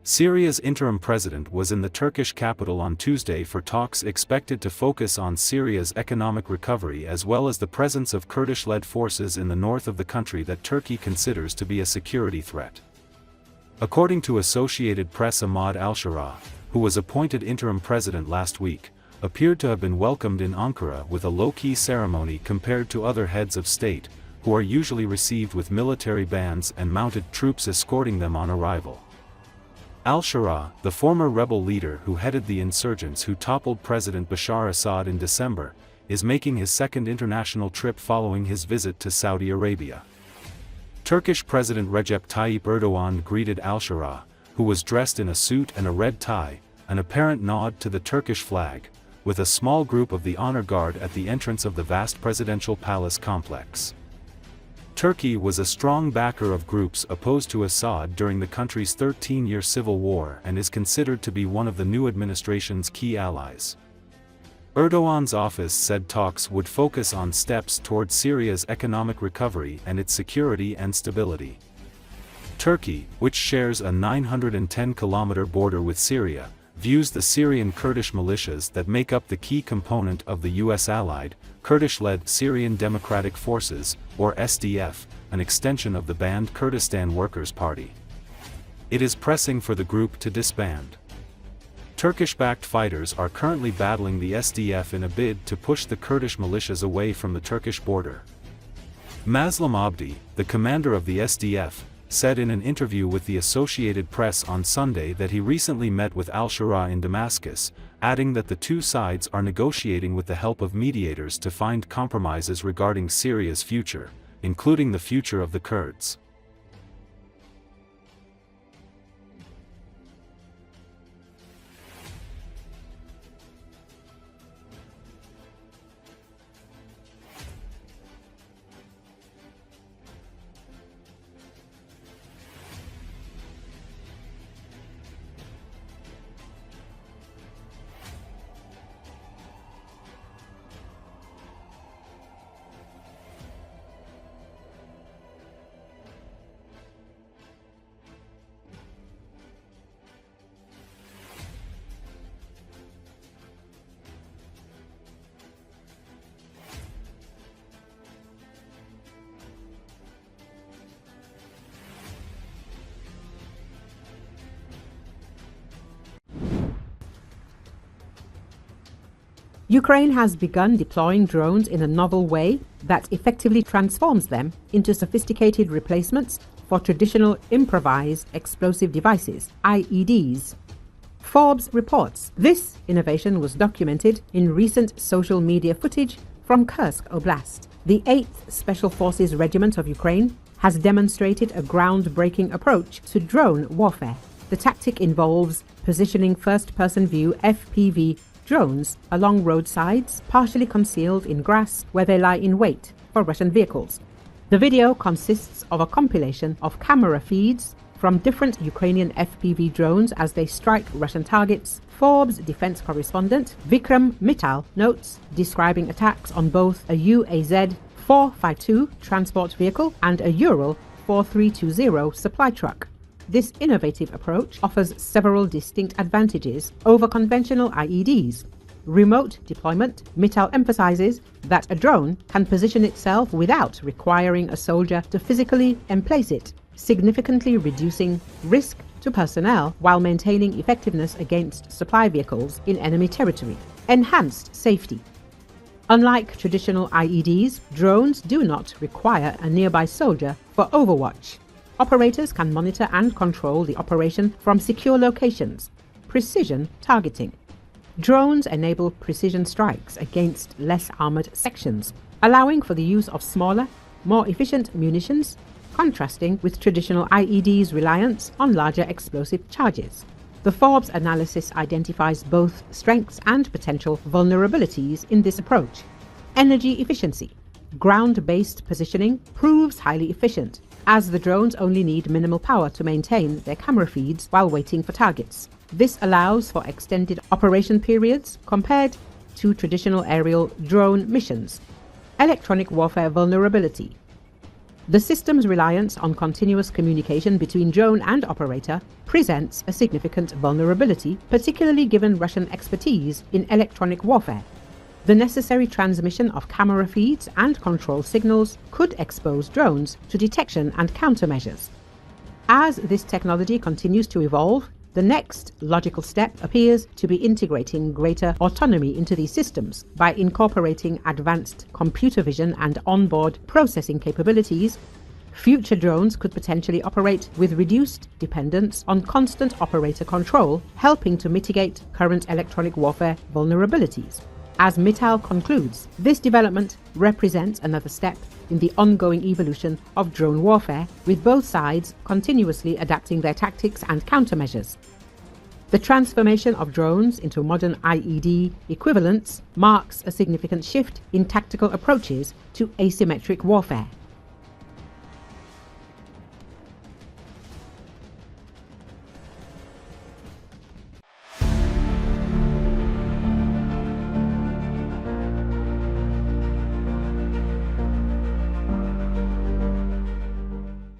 Syria's interim president was in the Turkish capital on Tuesday for talks expected to focus on Syria's economic recovery as well as the presence of Kurdish-led forces in the north of the country that Turkey considers to be a security threat. According to Associated Press, Ahmad Al-Sharaa, who was appointed interim president last week, appeared to have been welcomed in Ankara with a low-key ceremony compared to other heads of state, who are usually received with military bands and mounted troops escorting them on arrival. Al-Sharaa, the former rebel leader who headed the insurgents who toppled President Bashar Assad in December, is making his second international trip following his visit to Saudi Arabia. Turkish President Recep Tayyip Erdogan greeted Al-Sharaa, who was dressed in a suit and a red tie, an apparent nod to the Turkish flag, with a small group of the honor guard at the entrance of the vast presidential palace complex. Turkey was a strong backer of groups opposed to Assad during the country's 13-year civil war and is considered to be one of the new administration's key allies. Erdogan's office said talks would focus on steps toward Syria's economic recovery and its security and stability. Turkey, which shares a 910-kilometer border with Syria, views the Syrian Kurdish militias that make up the key component of the US-allied, Kurdish-led Syrian Democratic Forces, or SDF, an extension of the banned Kurdistan Workers' Party. It is pressing for the group to disband. Turkish-backed fighters are currently battling the SDF in a bid to push the Kurdish militias away from the Turkish border. Mazlum Abdi, the commander of the SDF, said in an interview with the Associated Press on Sunday that he recently met with Al-Sharaa in Damascus, adding that the two sides are negotiating with the help of mediators to find compromises regarding Syria's future, including the future of the Kurds. Ukraine has begun deploying drones in a novel way that effectively transforms them into sophisticated replacements for traditional improvised explosive devices, IEDs. Forbes reports this innovation was documented in recent social media footage from Kursk Oblast. The 8th Special Forces Regiment of Ukraine has demonstrated a groundbreaking approach to drone warfare. The tactic involves positioning first-person view FPV drones along roadsides, partially concealed in grass where they lie in wait for Russian vehicles. The video consists of a compilation of camera feeds from different Ukrainian FPV drones as they strike Russian targets. Forbes defense correspondent Vikram Mittal notes, describing attacks on both a UAZ 452 transport vehicle and a Ural 4320 supply truck. This innovative approach offers several distinct advantages over conventional IEDs. Remote deployment. Mittal emphasizes that a drone can position itself without requiring a soldier to physically emplace it, significantly reducing risk to personnel while maintaining effectiveness against supply vehicles in enemy territory. Enhanced safety. Unlike traditional IEDs, drones do not require a nearby soldier for overwatch. Operators can monitor and control the operation from secure locations. Precision targeting. Drones enable precision strikes against less armored sections, allowing for the use of smaller, more efficient munitions, contrasting with traditional IEDs' reliance on larger explosive charges. The Forbes analysis identifies both strengths and potential vulnerabilities in this approach. Energy efficiency. Ground-based positioning proves highly efficient, as the drones only need minimal power to maintain their camera feeds while waiting for targets. This allows for extended operation periods compared to traditional aerial drone missions. Electronic warfare vulnerability. The system's reliance on continuous communication between drone and operator presents a significant vulnerability, particularly given Russian expertise in electronic warfare. The necessary transmission of camera feeds and control signals could expose drones to detection and countermeasures. As this technology continues to evolve, the next logical step appears to be integrating greater autonomy into these systems by incorporating advanced computer vision and onboard processing capabilities. Future drones could potentially operate with reduced dependence on constant operator control, helping to mitigate current electronic warfare vulnerabilities. As Mittal concludes, this development represents another step in the ongoing evolution of drone warfare, with both sides continuously adapting their tactics and countermeasures. The transformation of drones into modern IED equivalents marks a significant shift in tactical approaches to asymmetric warfare.